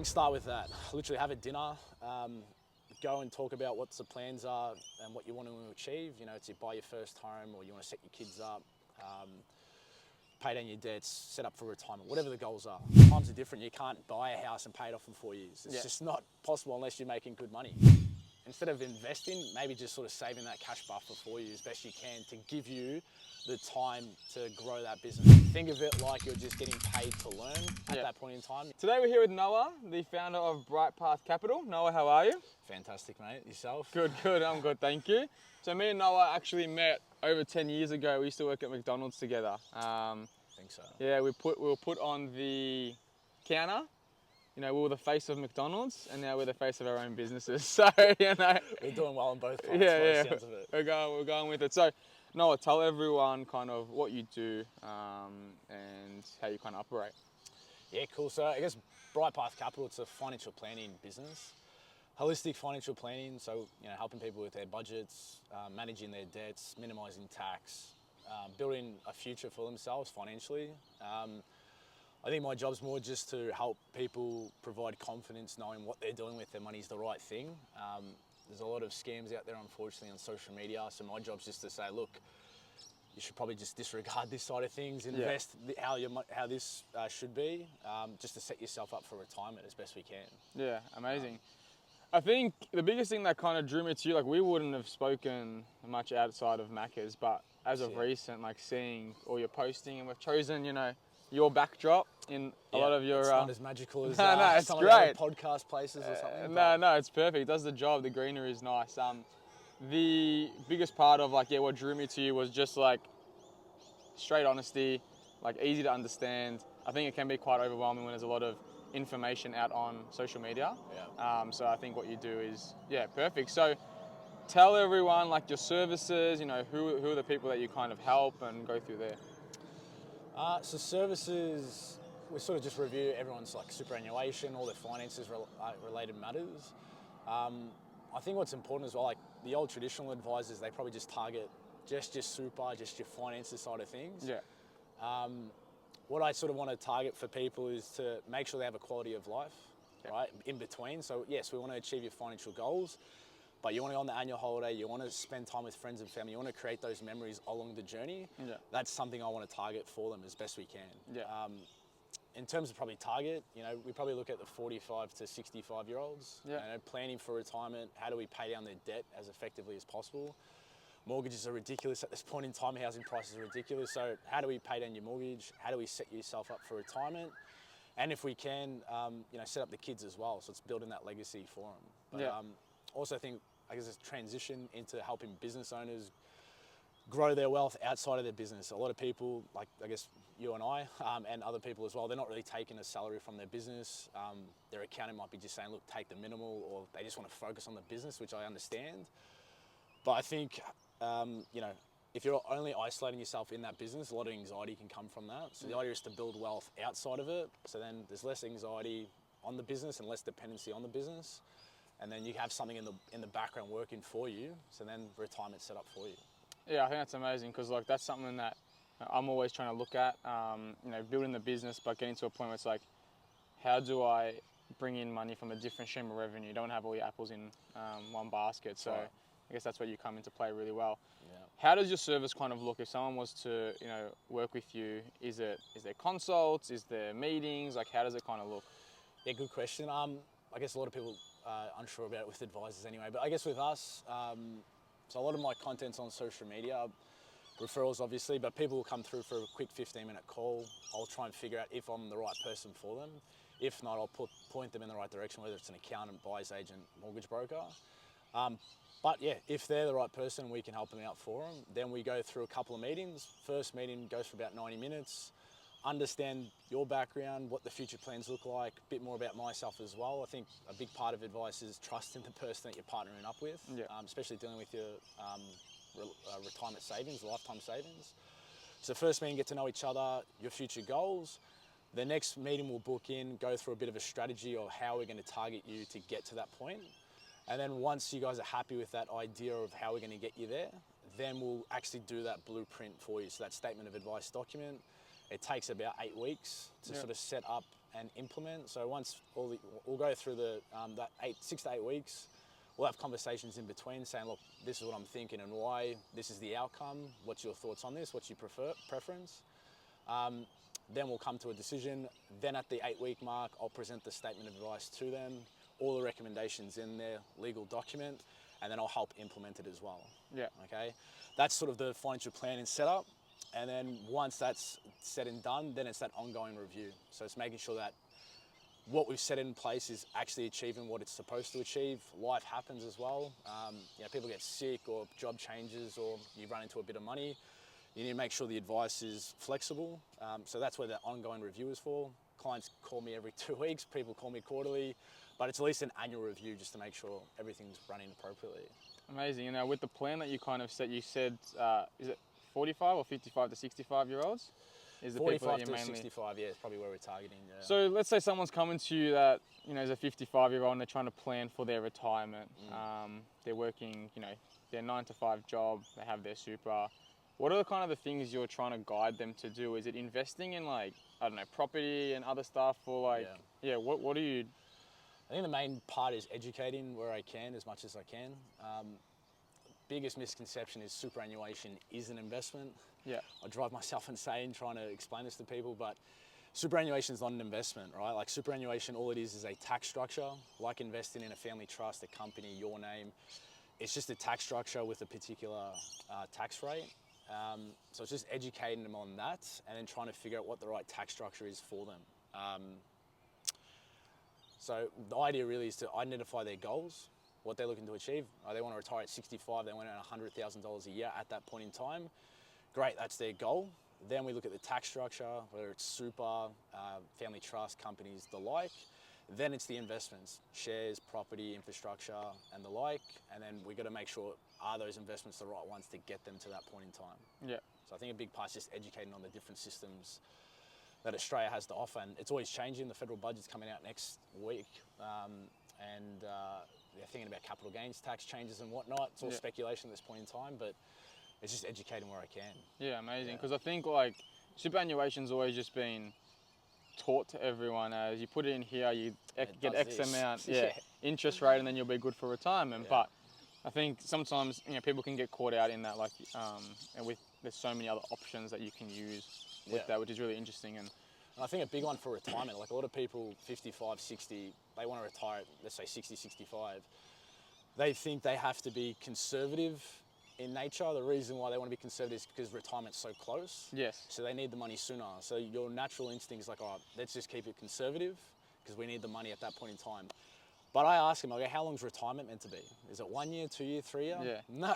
think start with that. Literally have a dinner, go and talk about what the plans are and what you want to achieve. You know, it's you buy your first home or you want to set your kids up, pay down your debts, set up for retirement, whatever the goals are. Times are different. You can't buy a house and pay it off in 4 years. It's just not possible unless you're making good money. Instead of investing, maybe just sort of saving that cash buffer for you as best you can to give you the time to grow that business. Think of it like you're just getting paid to learn at that point in time. Today we're here with Noah, the founder of Bright Path Capital. Noah, how are you? Fantastic, mate. Yourself? Good. I'm good, thank you. So me and Noah actually met over 10 years ago. We used to work at McDonald's together. I think so. Yeah, we were put on the counter. You know, we were the face of McDonald's, and now we're the face of our own businesses. So, you know, we're doing well on both parts. Yeah. Sounds of it. We're going with it. So, Noah, tell everyone kind of what you do and how you kind of operate. Yeah, cool. So I guess Bright Path Capital, it's a financial planning business, holistic financial planning. So, you know, helping people with their budgets, managing their debts, minimizing tax, building a future for themselves financially. I think my job's more just to help people provide confidence knowing what they're doing with their money is the right thing. There's a lot of scams out there, unfortunately, on social media. So my job's just to say, look, you should probably just disregard this side of things, invest how this should be, just to set yourself up for retirement as best we can. Yeah, amazing. I think the biggest thing that kind of drew me to you, like we wouldn't have spoken much outside of Macca's, but as of recent, like seeing all your posting, and we've chosen, you know, your backdrop in a lot of your... It's not as magical as it's some great. of the podcast places or something. No, it's perfect. It does the job. The greenery is nice. The biggest part of what drew me to you was just like straight honesty, like easy to understand. I think it can be quite overwhelming when there's a lot of information out on social media. So I think what you do is, perfect. So tell everyone like your services, you know, who are the people that you kind of help and go through there. So services, we sort of just review everyone's like superannuation, all their finances related matters. I think what's important as well, like the old traditional advisors, they probably just target just your super, just your finances side of things. What I sort of want to target for people is to make sure they have a quality of life, right, in between. So yes, we want to achieve your financial goals, but you want to go on the annual holiday, you want to spend time with friends and family, you want to create those memories along the journey. That's something I want to target for them as best we can. In terms of probably target, you know, we probably look at the 45 to 65 year olds, you know, planning for retirement. How do we pay down their debt as effectively as possible? Mortgages are ridiculous at this point in time, housing prices are ridiculous. So how do we pay down your mortgage? How do we set yourself up for retirement? And if we can, you know, set up the kids as well. So it's building that legacy for them. But also think, I guess, it's transition into helping business owners grow their wealth outside of their business. A lot of people, like I guess you and I, and other people as well, they're not really taking a salary from their business. Their accountant might be just saying, look, take the minimal, or they just want to focus on the business, which I understand. But I think, you know, if you're only isolating yourself in that business, a lot of anxiety can come from that. So the idea is to build wealth outside of it. So then there's less anxiety on the business and less dependency on the business. And then you have something in the background working for you. So then retirement's set up for you. Yeah, I think that's amazing because like that's something that I'm always trying to look at. You know, building the business, but getting to a point where it's like, how do I bring in money from a different stream of revenue? You don't have all your apples in one basket. So I guess that's where you come into play really well. How does your service kind of look if someone was to, you know, work with you? Is there consults? Is there meetings? Like, how does it kind of look? Yeah, good question. I guess a lot of people are unsure about it with advisors anyway, but I guess with us, so a lot of my content's on social media, referrals obviously, but people will come through for a quick 15-minute call. I'll try and figure out if I'm the right person for them. If not, I'll point them in the right direction, whether it's an accountant, buyer's agent, mortgage broker. But yeah, if they're the right person, we can help them out for them. Then we go through a couple of meetings. First meeting goes for about 90 minutes. Understand your background, what the future plans look like, a bit more about myself as well. I think a big part of advice is trusting the person that you're partnering up with, especially dealing with your retirement savings, lifetime savings. So first meeting, get to know each other, your future goals. The next meeting we'll book in, go through a bit of a strategy of how we're going to target you to get to that point. And then once you guys are happy with that idea of how we're going to get you there, then we'll actually do that blueprint for you. So that statement of advice document, it takes about 8 weeks to sort of set up and implement. So once we'll go through that 6 to 8 weeks, we'll have conversations in between saying, look, this is what I'm thinking and why, this is the outcome, what's your thoughts on this, what's your preference? Then we'll come to a decision. Then at the 8-week mark, I'll present the statement of advice to them, all the recommendations in their legal document, and then I'll help implement it as well. Yeah. Okay. That's sort of the financial planning setup. And then once that's said and done, then it's that ongoing review. So it's making sure that what we've set in place is actually achieving what it's supposed to achieve. Life happens as well. People get sick or job changes or you run into a bit of money. You need to make sure the advice is flexible. So that's where the ongoing review is for. Clients call me every 2 weeks, people call me quarterly, but it's at least an annual review just to make sure everything's running appropriately. Amazing. And now with the plan that you kind of set, you said, is it 45 or 55 to 65 year olds? Is the 45 people that to 65, yeah, is probably where we're targeting. Yeah. So let's say someone's coming to you that, is a 55-year-old and they're trying to plan for their retirement. They're working, their 9 to 5 job, they have their super. What are the kind of the things you're trying to guide them to do? Is it investing in property and other stuff, or what do you? I think the main part is educating where I can, as much as I can. Biggest misconception is superannuation is an investment. Yeah. I drive myself insane trying to explain this to people, but superannuation is not an investment, right? Like superannuation, all it is a tax structure, like investing in a family trust, a company, your name. It's just a tax structure with a particular tax rate. So it's just educating them on that and then trying to figure out what the right tax structure is for them. So the idea really is to identify their goals, what they're looking to achieve. They want to retire at 65, they want to earn $100,000 a year at that point in time. Great, that's their goal. Then we look at the tax structure, whether it's super, family trust, companies, the like. Then it's the investments, shares, property, infrastructure, and the like. And then we got to make sure, are those investments the right ones to get them to that point in time? Yeah. So I think a big part is just educating on the different systems that Australia has to offer. And it's always changing. The federal budget's coming out next week. They're thinking about capital gains tax changes and whatnot. It's all speculation at this point in time, but it's just educating where I can. Yeah, amazing. Because I think superannuation's always just been taught to everyone as you put it in here, you get X amount, interest rate, and then you'll be good for retirement. Yeah. But I think sometimes people can get caught out in that, and there's so many other options that you can use with that, which is really interesting. And I think a big one for retirement, a lot of people 55, 60, they want to retire at, let's say 60, 65. They think they have to be conservative in nature. The reason why they want to be conservative is because retirement's so close. Yes. So they need the money sooner. So your natural instinct is all right, let's just keep it conservative because we need the money at that point in time. But I ask them, how long's retirement meant to be? Is it 1 year, 2 year, 3 year? Yeah. No,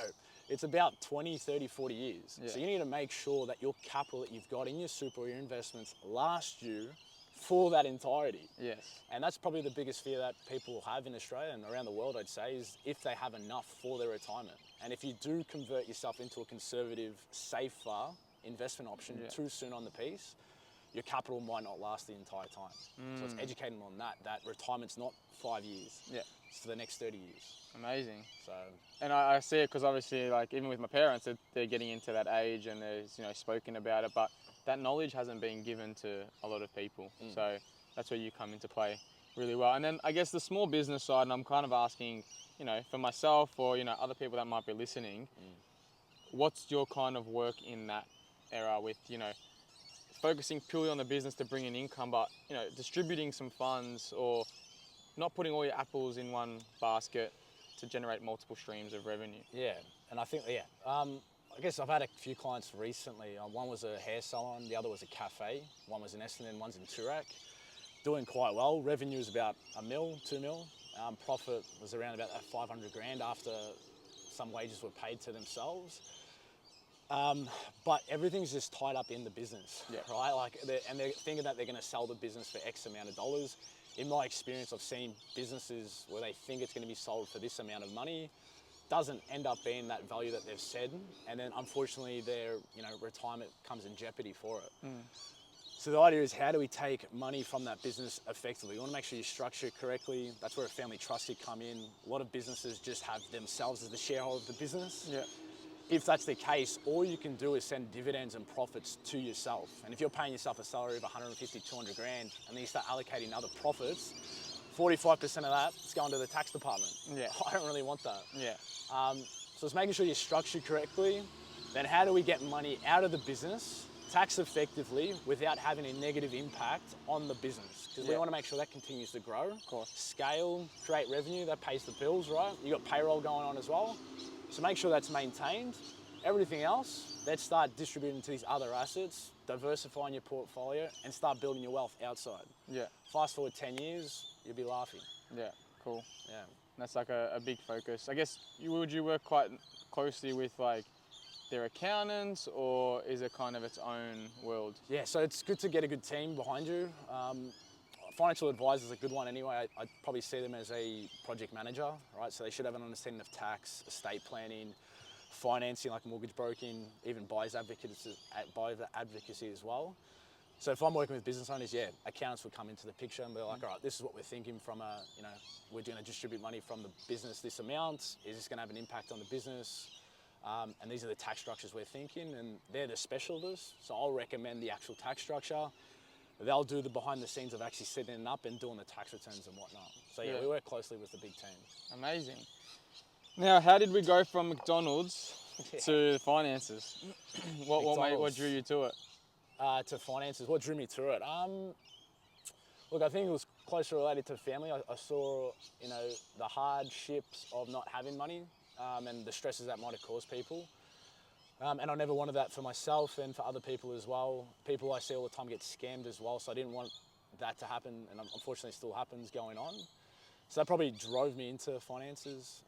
it's about 20, 30, 40 years. Yeah. So you need to make sure that your capital that you've got in your super or your investments last you for that entirety. Yes. And that's probably the biggest fear that people have in Australia and around the world, I'd say, is if they have enough for their retirement. And if you do convert yourself into a conservative, safer investment option too soon on the piece, your capital might not last the entire time. So it's educating them on that retirement's not 5 years. Yeah. It's for the next 30 years. Amazing. So. And I see it because obviously, even with my parents, they're getting into that age and there's, spoken about it, but that knowledge hasn't been given to a lot of people. So that's where you come into play really well. And then I guess the small business side, and I'm kind of asking, for myself or, other people that might be listening, what's your kind of work in that era with, focusing purely on the business to bring in income, but, distributing some funds or not putting all your apples in one basket to generate multiple streams of revenue? Yeah, and I think, I guess I've had a few clients recently. One was a hair salon, the other was a cafe. One was in Essendon, one's in Toorak. Doing quite well. Revenue is about $1 mil, $2 mil. Profit was around about that 500 grand after some wages were paid to themselves. But everything's just tied up in the business, right? And they're thinking that they're going to sell the business for X amount of dollars. In my experience, I've seen businesses where they think it's going to be sold for this amount of money, doesn't end up being that value that they've said, and then unfortunately their retirement comes in jeopardy for it. So the idea is, how do we take money from that business effectively? You want to make sure you structure it correctly. That's where a family trust could come in. A lot of businesses just have themselves as the shareholder of the business. Yeah. if that's the case, all you can do is send dividends and profits to yourself. And if you're paying yourself a salary of 150, 200 grand, and then you start allocating other profits, 45% of that is going to the tax department. Yeah. I don't really want that. Yeah. So it's making sure you're structured correctly. Then how do we get money out of the business tax effectively without having a negative impact on the business? Because we want to make sure that continues to grow. Of course. Scale, create revenue, that pays the bills, right? You got payroll going on as well. So make sure that's maintained. Everything else, let's start distributing to these other assets, diversifying your portfolio, and start building your wealth outside. Yeah. Fast forward 10 years, you'll be laughing. Yeah. Cool. Yeah. That's like a big focus. I guess would you work quite closely with like their accountants, or is it kind of its own world? Yeah, so it's good to get a good team behind you. Financial advisor is a good one anyway. I'd probably see them as a project manager, right? So they should have an understanding of tax, estate planning, financing like mortgage broking, even buyer's advocacy as well. So if I'm working with business owners, yeah, accountants would come into the picture and be like, all right, this is what we're thinking from a, we're going to distribute money from the business this amount. Is this going to have an impact on the business? And these are the tax structures we're thinking, and they're the specialists. So I'll recommend the actual tax structure. They'll do the behind the scenes of actually setting it up and doing the tax returns and whatnot. So yeah, we work closely with the big team. Amazing. Now, how did we go from McDonald's to finances? What drew you to it? To finances, what drew me to it? Look, I think it was closely related to family. I saw, the hardships of not having money and the stresses that might have caused people. And I never wanted that for myself and for other people as well. People I see all the time get scammed as well, so I didn't want that to happen, and unfortunately still happens going on. So that probably drove me into finances,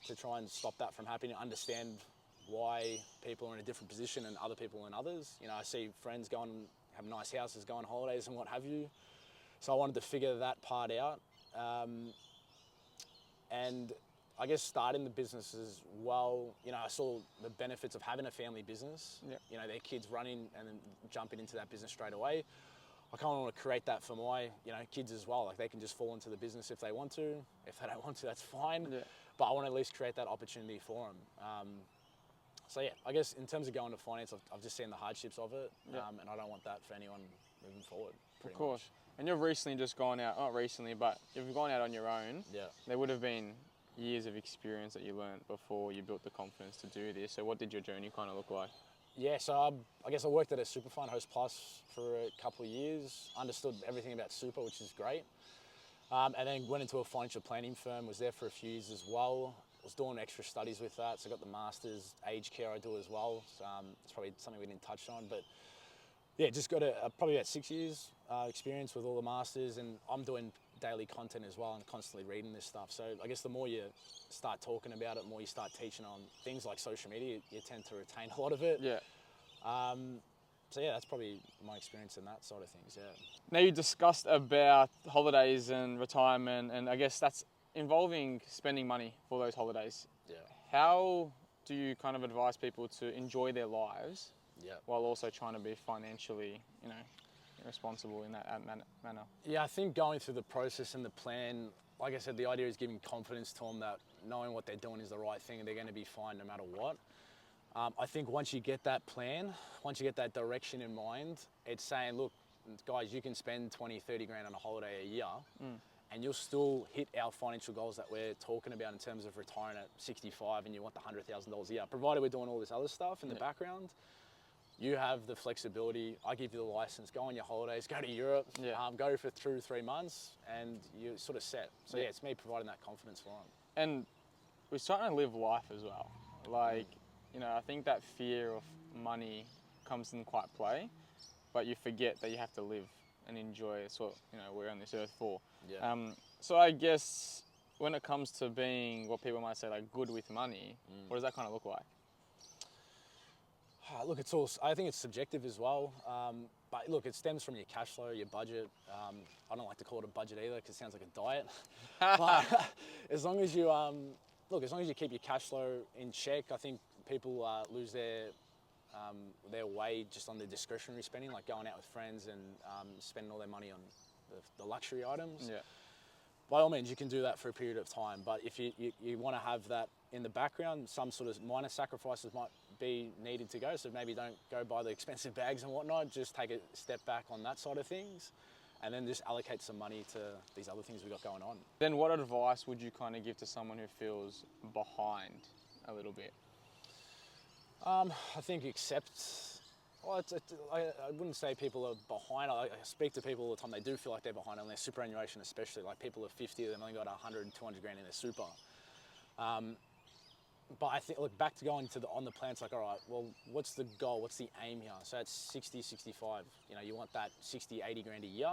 to try and stop that from happening, understand why people are in a different position and other people in others. I see friends go and have nice houses, go on holidays and what have you. So I wanted to figure that part out. And I guess starting the business as well, I saw the benefits of having a family business. Yep. Their kids running and then jumping into that business straight away. I kind of want to create that for my, kids as well. Like they can just fall into the business if they want to. If they don't want to, that's fine. Yeah. But I want to at least create that opportunity for them. So yeah, I guess in terms of going to finance, I've just seen the hardships of it, and I don't want that for anyone moving forward. Of course. And you've recently just gone out, not recently, but you've gone out on your own. Yeah. There would have been years of experience that you learnt before you built the confidence to do this. So what did your journey kind of look like? Yeah, so I guess I worked at a super fund, Host Plus, for a couple of years, understood everything about super, which is great. And then went into a financial planning firm, was there for a few years as well. Was doing extra studies with that, so I got the master's, aged care I do as well. So, it's probably something we didn't touch on, but yeah, just got probably about 6 years experience with all the masters, and I'm doing daily content as well and constantly reading this stuff. So I guess the more you start talking about it, the more you start teaching on things like social media, you tend to retain a lot of it. Yeah. So yeah, that's probably my experience in that side of things, yeah. Now you discussed about holidays and retirement, and I guess that's involving spending money for those holidays. Yeah. How do you kind of advise people to enjoy their lives while also trying to be financially, responsible in that manner? Yeah, I think going through the process and the plan, like I said, the idea is giving confidence to them that knowing what they're doing is the right thing and they're going to be fine no matter what. I think once you get that plan, once you get that direction in mind, it's saying, look, guys, you can spend 20, 30 grand on a holiday a year and you'll still hit our financial goals that we're talking about in terms of retiring at 65 and you want the $100,000 a year, provided we're doing all this other stuff in the background. You have the flexibility. I give you the license. Go on your holidays. Go to Europe. Go for 2 or 3 months, and you're sort of set. So yeah, it's me providing that confidence for them. And we're starting to live life as well. Like, I think that fear of money comes in quite play, but you forget that you have to live and enjoy. It's what we're on this earth for. Yeah. So I guess when it comes to being what people might say like good with money, what does that kind of look like? Look, I think it's subjective as well. But look, it stems from your cash flow, your budget. I don't like to call it a budget either because it sounds like a diet. But as long as you, as long as you keep your cash flow in check, I think people lose their way just on the discretionary spending, like going out with friends and spending all their money on the luxury items. Yeah. By all means, you can do that for a period of time. But if you want to have that in the background. Some sort of minor sacrifices might be needed to go. So maybe don't go buy the expensive bags and whatnot. Just take a step back on that side of things, and then just allocate some money to these other things we got going on. Then what advice would you kind of give to someone who feels behind a little bit? I think accept. Well, I wouldn't say people are behind. I speak to people all the time. They do feel like they're behind on their superannuation, especially. Like people are 50, they've only got 100, 200 grand in their super. But I think, look, back to going to on the plan, it's like, all right, well, what's the goal? What's the aim here? So it's 60, 65. You know, you want that 60, 80 grand a year.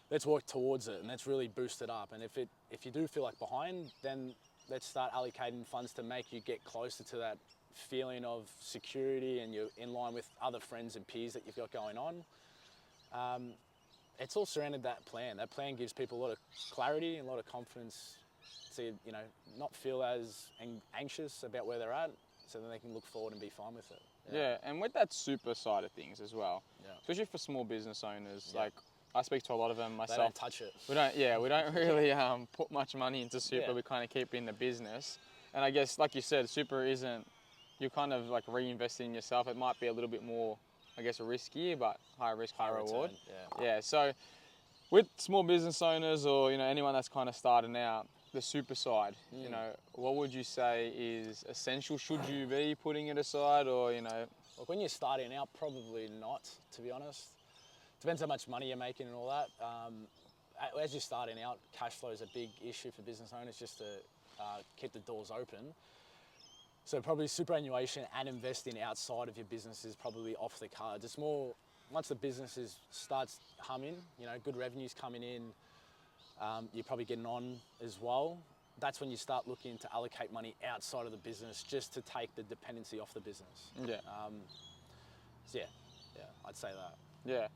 Let's work towards it and let's really boost it up. And if you do feel like behind, then let's start allocating funds to make you get closer to that feeling of security and you're in line with other friends and peers that you've got going on. It's all surrounded that plan. That plan gives people a lot of clarity and a lot of confidence to, you know, not feel as anxious about where they're at, so then they can look forward and be fine with it. Yeah, and with that super side of things as well, especially for small business owners, like I speak to a lot of them myself. They don't touch it. We don't really put much money into super. We kind of keep it in the business. And I guess, like you said, super isn't, you're kind of like reinvesting in yourself. It might be a little bit more, I guess, risky, but high risk, high reward. Yeah, so with small business owners or, you know, anyone that's kind of starting out, the super side, you know, what would you say is essential? Should you be putting it aside, or, you know? Look, when you're starting out, probably not, to be honest. Depends how much money you're making and all that. As you're starting out, cash flow is a big issue for business owners, just to keep the doors open. So probably superannuation and investing outside of your business is probably off the cards. It's more, once the business starts humming, you know, good revenue's coming in, you're probably getting on as well. That's when you start looking to allocate money outside of the business just to take the dependency off the business. So I'd say that. Yeah.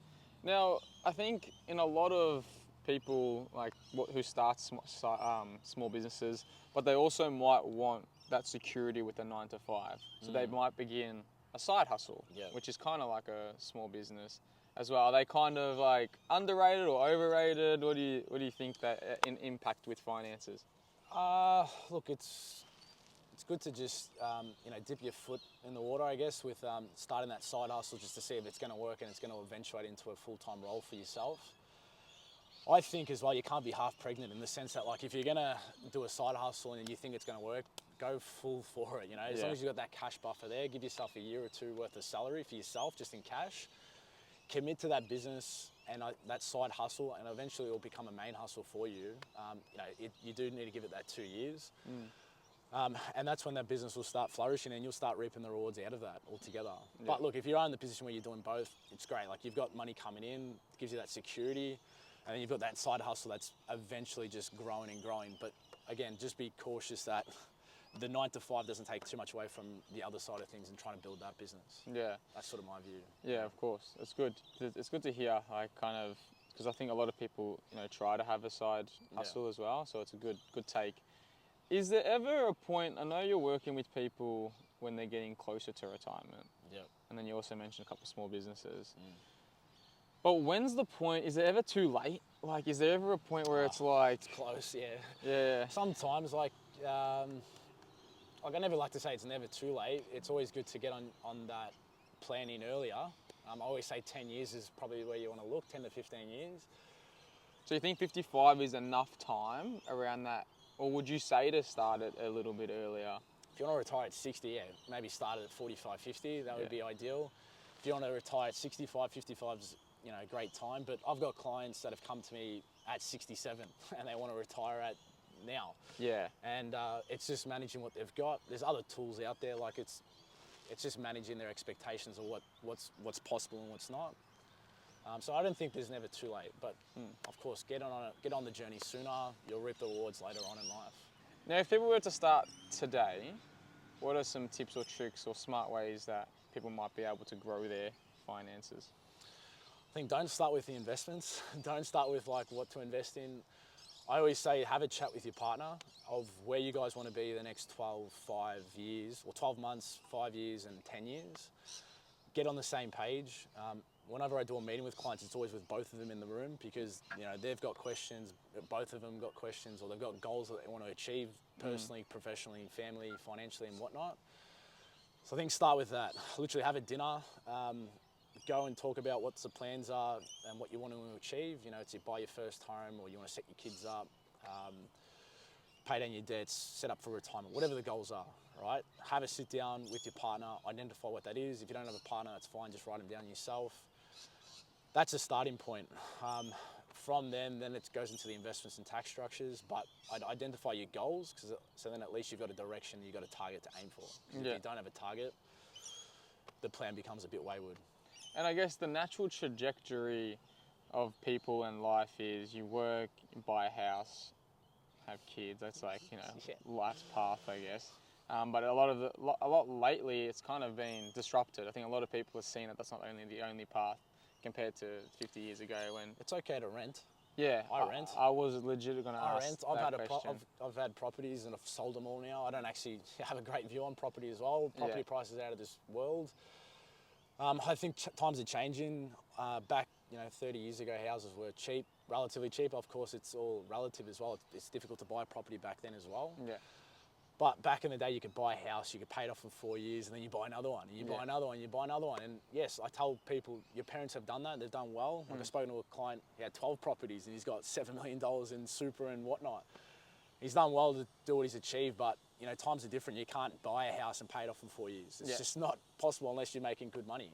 Now, I think in a lot of people like who start small businesses, but they also might want that security with a 9 to 5. So they might begin a side hustle, which is kind of like a small business as well. Are they kind of like underrated or overrated? What do you think that impact with finances? Look, it's good to just you know, dip your foot in the water, I guess, with starting that side hustle just to see if it's going to work and it's going to eventuate into a full-time role for yourself. I think as well, you can't be half pregnant in the sense that, like, if you're going to do a side hustle and you think it's going to work, go full for it, you know. As long as you've got that cash buffer there, give yourself a year or two worth of salary for yourself just in cash. Commit to that business and that side hustle, and eventually it will become a main hustle for you. You know, you do need to give it that 2 years. And that's when that business will start flourishing and you'll start reaping the rewards out of that altogether. But look, if you're in the position where you're doing both, it's great. Like, you've got money coming in, it gives you that security, and then you've got that side hustle that's eventually just growing and growing. But again, just be cautious that the 9 to 5 doesn't take too much away from the other side of things and trying to build that business. Yeah. That's sort of my view. Yeah, of course. It's good. It's good to hear, like, kind of, because I think a lot of people, you know, try to have a side hustle as well. So it's a good take. Is there ever a point, I know you're working with people when they're getting closer to retirement. And then you also mentioned a couple of small businesses. But when's the point, is it ever too late? Like, is there ever a point where it's like... It's close, Yeah. Sometimes, like I never like to say it's never too late. It's always good to get on that planning earlier. I always say 10 years is probably where you want to look, 10 to 15 years. So you think 55 is enough time around that? Or would you say to start it a little bit earlier? If you want to retire at 60, maybe start it at 45, 50. That would be ideal. If you want to retire at 65, 55 is, you know, a great time. But I've got clients that have come to me at 67 and they want to retire at now. And it's just managing what they've got. There's other tools out there, like it's just managing their expectations of what's possible and what's not. So I don't think there's never too late, but of course, get on the journey sooner. You'll reap the rewards later on in life. Now, if people were to start today, what are some tips or tricks or smart ways that people might be able to grow their finances? I think don't start with the investments. Don't start with like what to invest in. I always say have a chat with your partner of where you guys want to be the next 5 years, or 12 months, 5 years and 10 years. Get on the same page. whenever I do a meeting with clients, it's always with both of them in the room because, they've got questions, both of them got questions, or they've got goals that they want to achieve personally, professionally, family, financially, and whatnot. So I think start with that. Literally have a dinner, go and talk about what the plans are and what you want to achieve. It's you buy your first home, or you want to set your kids up, pay down your debts, set up for retirement, whatever the goals are, right? Have a sit down with your partner, identify what that is. If you don't have a partner, that's fine, just write them down yourself. That's a starting point. From then it goes into the investments and tax structures, but I'd identify your goals, so then at least you've got a direction, you've got a target to aim for. If you don't have a target, the plan becomes a bit wayward. And I guess the natural trajectory of people in life is you work, you buy a house, have kids. That's like, life's path, I guess. But a lot lately, it's kind of been disrupted. I think a lot of people have seen that that's not the only path compared to 50 years ago when... It's okay to rent. Yeah, I rent. I was legit going to ask rent. I've had properties and I've sold them all now. I don't actually have a great view on property as well. Property prices out of this world. I think times are changing. Back, 30 years ago, houses were cheap, relatively cheap. Of course, it's all relative as well. It's difficult to buy property back then as well. Yeah. But back in the day, you could buy a house, you could pay it off in 4 years, and then you buy another one, and you buy another one, you buy another one. And yes, I tell people, your parents have done that, they've done well. Like I spoke to a client, he had 12 properties, and he's got $7 million in super and whatnot. He's done well to do what he's achieved, but times are different. You can't buy a house and pay it off in 4 years. It's just not possible unless you're making good money.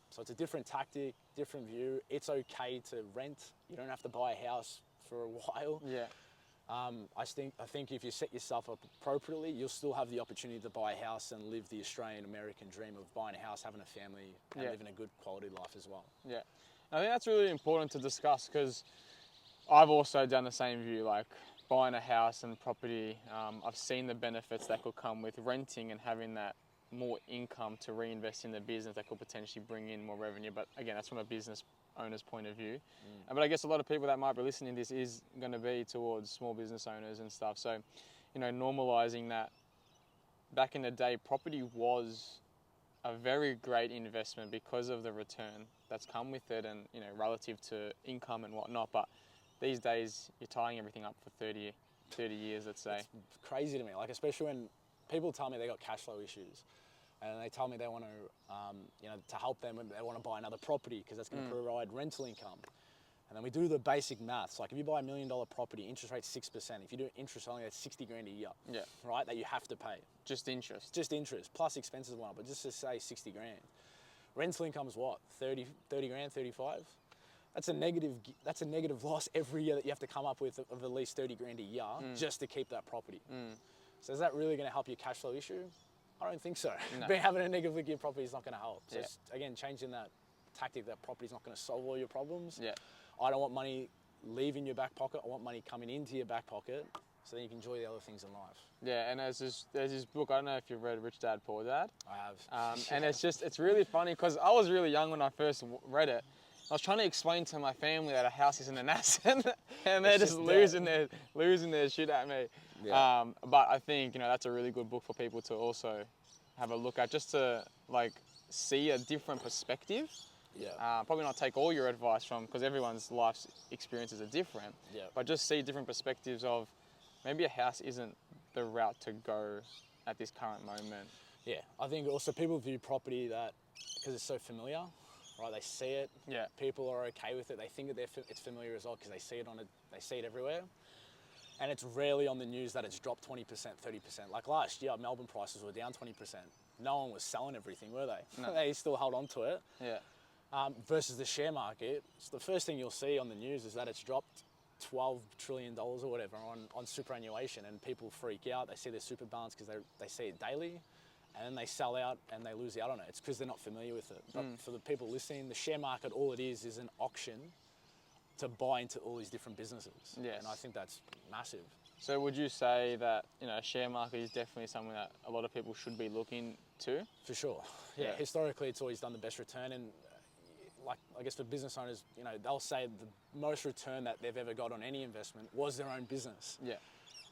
So it's a different tactic, different view. It's okay to rent. You don't have to buy a house for a while. Yeah. I think if you set yourself up appropriately, you'll still have the opportunity to buy a house and live the Australian-American dream of buying a house, having a family, and living a good quality life as well. Yeah. I think that's really important to discuss because I've also done the same view, like buying a house and property. I've seen the benefits that could come with renting and having that more income to reinvest in the business that could potentially bring in more revenue. But again, that's from a business owner's point of view. But I guess a lot of people that might be listening to this is going to be towards small business owners and stuff. So, normalizing that. Back in the day, property was a very great investment because of the return that's come with it and, relative to income and whatnot. But these days, you're tying everything up for 30 years, let's say. It's crazy to me, like especially when people tell me they got cash flow issues. And they tell me they want to, to help them, they want to buy another property because that's going to provide rental income. And then we do the basic maths. Like if you buy $1 million property, interest rate 6%. If you do interest only, that's 60 grand a year. Yeah. Right? That you have to pay. Just interest. Just interest plus expenses one, but just to say 60 grand. Rental income is what? 30 grand, 35? That's a negative loss every year that you have to come up with of at least 30 grand a year just to keep that property. So is that really going to help your cash flow issue? I don't think so. No. But having a negative gear property is not going to help. So again, changing that tactic, that property is not going to solve all your problems. Yeah. I don't want money leaving your back pocket. I want money coming into your back pocket so then you can enjoy the other things in life. Yeah, and there's this book, I don't know if you've read Rich Dad, Poor Dad. I have. And it's really funny because I was really young when I first read it. I was trying to explain to my family that a house isn't an asset and they're just losing their shit at me. Yeah. But I think, that's a really good book for people to also have a look at, just to see a different perspective. Yeah. Probably not take all your advice from, because everyone's life experiences are different. Yeah. But just see different perspectives of maybe a house isn't the route to go at this current moment. Yeah. I think also people view property that because it's so familiar. Right, they see it. Yeah. People are okay with it. They think that it's familiar as well because they see it everywhere. And it's rarely on the news that it's dropped 20%, 30%. Like last year, Melbourne prices were down 20%. No one was selling everything, were they? No. They still held on to it. Yeah. Versus the share market, so the first thing you'll see on the news is that it's dropped $12 trillion or whatever on superannuation, and people freak out. They see their super balance because they see it daily. And then they sell out and they lose out on it. It's because they're not familiar with it. But for the people listening, the share market, all it is an auction to buy into all these different businesses. Yes. And I think that's massive. So would you say that, share market is definitely something that a lot of people should be looking to? For sure. Yeah. Historically, it's always done the best return. And I guess for business owners, they'll say the most return that they've ever got on any investment was their own business. Yeah.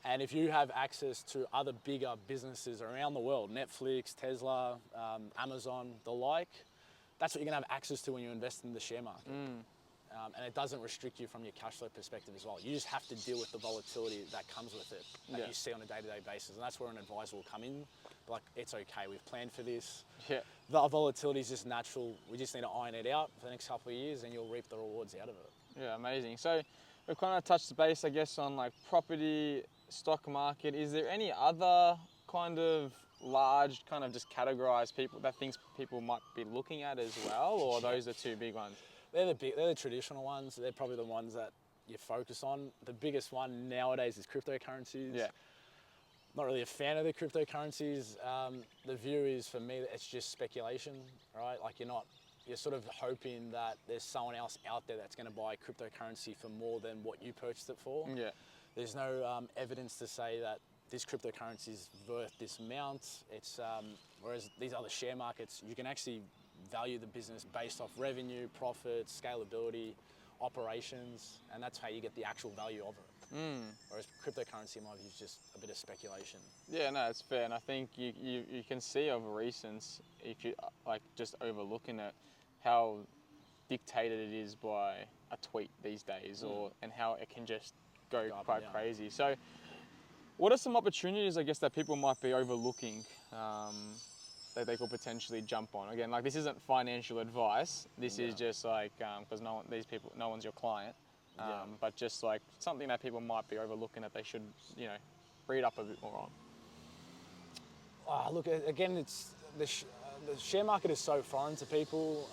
And if you have access to other bigger businesses around the world, Netflix, Tesla, Amazon, the like, that's what you're gonna have access to when you invest in the share market. And it doesn't restrict you from your cash flow perspective as well. You just have to deal with the volatility that comes with it, that you see on a day-to-day basis. And that's where an advisor will come in, like, it's okay, we've planned for this. Yeah. The volatility is just natural. We just need to iron it out for the next couple of years and you'll reap the rewards out of it. Yeah, amazing. So we've kind of touched base, I guess, on like property, stock market. Is there any other kind of large kind of just categorized things people might be looking at as well, or are those the two big ones? They're the traditional ones. They're probably the ones that you focus on. The biggest one nowadays is cryptocurrencies. Yeah. Not really a fan of the cryptocurrencies. The view is, for me, that it's just speculation, right? Like you're sort of hoping that there's someone else out there that's going to buy cryptocurrency for more than what you purchased it for. Yeah. There's no evidence to say that this cryptocurrency is worth this amount. It's whereas these other share markets, you can actually value the business based off revenue, profits, scalability, operations, and that's how you get the actual value of it. Whereas cryptocurrency, in my view, is just a bit of speculation. Yeah, no, it's fair, and I think you can see over recent, if you like just overlooking it, how dictated it is by a tweet these days, and how it can just go quite crazy. So, what are some opportunities, I guess, that people might be overlooking that they could potentially jump on? Again, like, this isn't financial advice. This is just like, because no one's your client. But just like something that people might be overlooking that they should, read up a bit more on. Look, again, it's the share market is so foreign to people,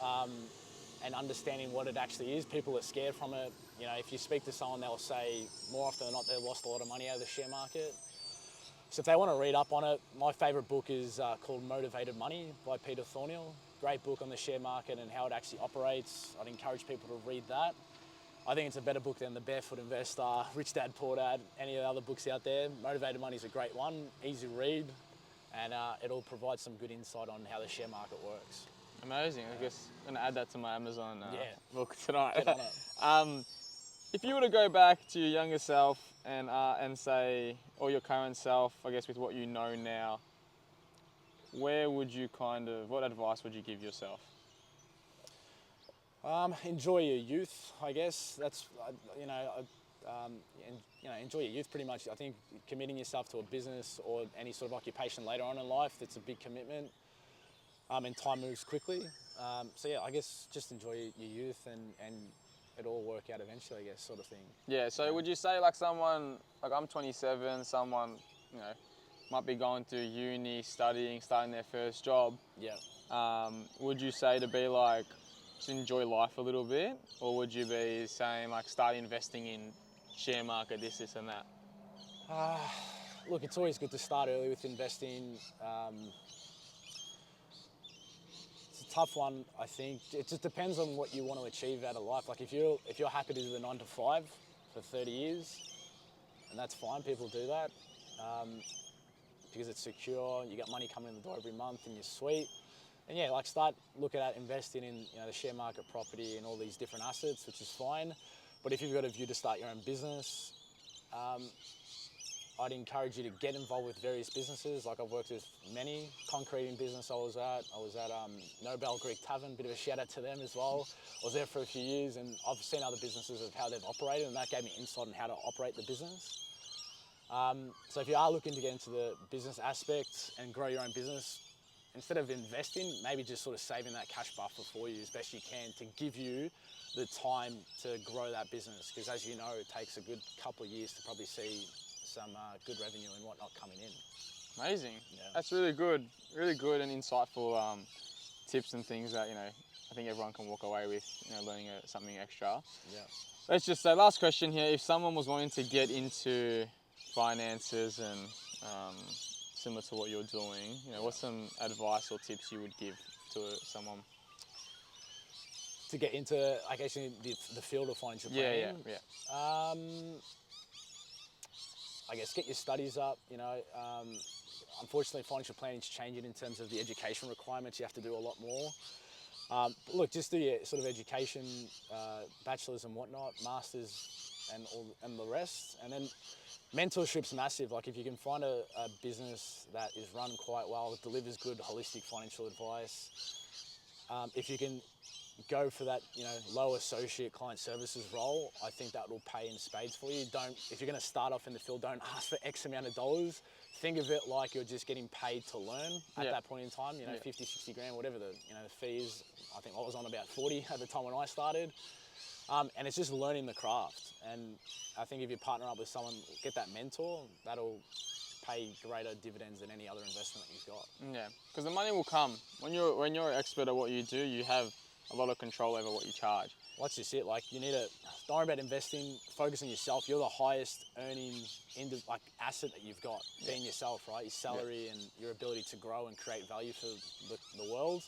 and understanding what it actually is. People are scared from it. If you speak to someone, they'll say more often than not they've lost a lot of money out of the share market. So if they want to read up on it, my favourite book is called Motivated Money by Peter Thornhill. Great book on the share market and how it actually operates. I'd encourage people to read that. I think it's a better book than The Barefoot Investor, Rich Dad, Poor Dad, any of the other books out there. Motivated Money is a great one, easy to read, and it'll provide some good insight on how the share market works. Amazing. I guess I'm going to add that to my Amazon book tonight. Get on it. If you were to go back to your younger self and say, or your current self, I guess with what you know now, what advice would you give yourself? Enjoy your youth, I guess. That's, enjoy your youth pretty much. I think committing yourself to a business or any sort of occupation later on in life, that's a big commitment. And time moves quickly. I guess just enjoy your youth and it'll all work out eventually, I guess, sort of thing. Yeah, so would you say like someone, like I'm 27, someone, might be going through uni, studying, starting their first job. Yeah. Would you say to be like, just enjoy life a little bit? Or would you be saying like, start investing in share market, this and that? Look, it's always good to start early with investing. Tough one, I think. It just depends on what you want to achieve out of life. Like if you're happy to do the 9 to 5 for 30 years, and that's fine, people do that, because it's secure, you got money coming in the door every month and you're sweet. And yeah, like start looking at investing in the share market, property and all these different assets, which is fine. But if you've got a view to start your own business, I'd encourage you to get involved with various businesses. Like I've worked with many. Concreting business I was at Nobel Greek Tavern, bit of a shout out to them as well. I was there for a few years and I've seen other businesses of how they've operated and that gave me insight on how to operate the business. So if you are looking to get into the business aspect and grow your own business, instead of investing, maybe just sort of saving that cash buffer for you as best you can to give you the time to grow that business. Because as you know, it takes a good couple of years to probably see some good revenue and whatnot coming in. Amazing. Yeah. That's really good and insightful tips and things that, I think everyone can walk away with, learning something extra. Yeah. Let's just say, last question here, if someone was wanting to get into finances and similar to what you're doing, what's some advice or tips you would give to someone? To get into, I guess, the field of financial planning? Yeah. I guess get your studies up, unfortunately financial planning is changing in terms of the education requirements. You have to do a lot more. But look, just do your sort of education, bachelor's and whatnot, masters and the rest. And then mentorship's massive. Like if you can find a business that is run quite well, delivers good holistic financial advice, If you can go for that, low associate client services role, I think that will pay in spades for you. If you're going to start off in the field, don't ask for X amount of dollars. Think of it like you're just getting paid to learn at that point in time. 50, 60 grand, whatever the fee is. I think I was on about 40 at the time when I started. And it's just learning the craft. And I think if you partner up with someone, get that mentor, that'll pay greater dividends than any other investment that you've got. Yeah, because the money will come. When you're an expert at what you do, you have a lot of control over what you charge. Well, that's just it. Like, you need to, don't worry about investing, focus on yourself. You're the highest earning asset that you've got, being yourself, right? Your salary and your ability to grow and create value for the world.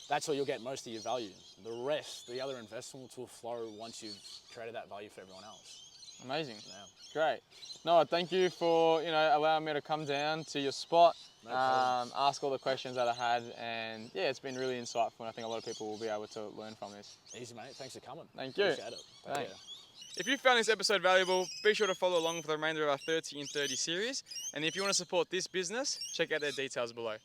That's where you'll get most of your value. The rest, the other investments will flow once you've created that value for everyone else. Amazing. Yeah. Great. Noah, thank you for allowing me to come down to your spot, No problem. ask all the questions that I had, and yeah, it's been really insightful, and I think a lot of people will be able to learn from this. Easy, mate. Thanks for coming. Thank you. Appreciate it. Thanks. Yeah. If you found this episode valuable, be sure to follow along for the remainder of our 30 in 30 series, and if you want to support this business, check out their details below.